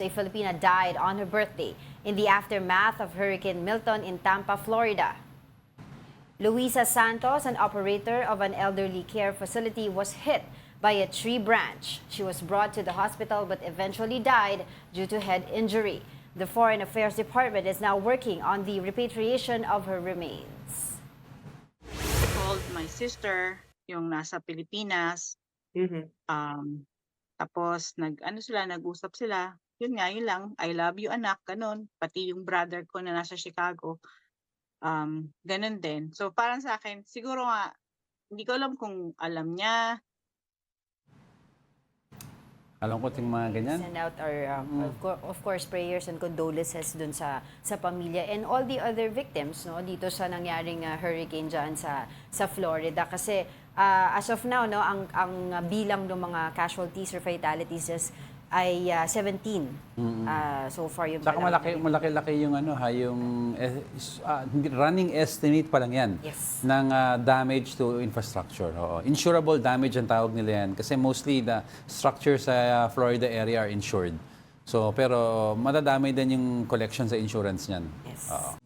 A Filipina died on her birthday in the aftermath of Hurricane Milton in Tampa, Florida. Luisa Santos, an operator of an elderly care facility, was hit by a tree branch. She was brought to the hospital but eventually died due to head injury. The Foreign Affairs Department is now working on the repatriation of her remains. I called my sister, yung nasa Pilipinas. Tapos nag-usap sila. Yun nga, yun lang. I love you anak, ganun. Pati yung brother ko na nasa Chicago, ganun din. So parang sa akin, siguro nga, hindi ko alam kung alam niya. Alam ko yung mga ganyan. Send out our, of course, prayers and condolences dun sa pamilya and all the other victims, no, dito sa nangyaring hurricane dyan sa Florida. Kasi as of now, no, ang bilang ng mga casualties or fatalities ay 17 so far yung Saka malaki-laki yung yung running estimate pa lang yan. Yes. Ng damage to infrastructure. Oo. Insurable damage ang tawag nila yan kasi mostly the structure sa Florida area are insured. So pero madadamay din yung collection sa insurance niyan. Yes. Oo.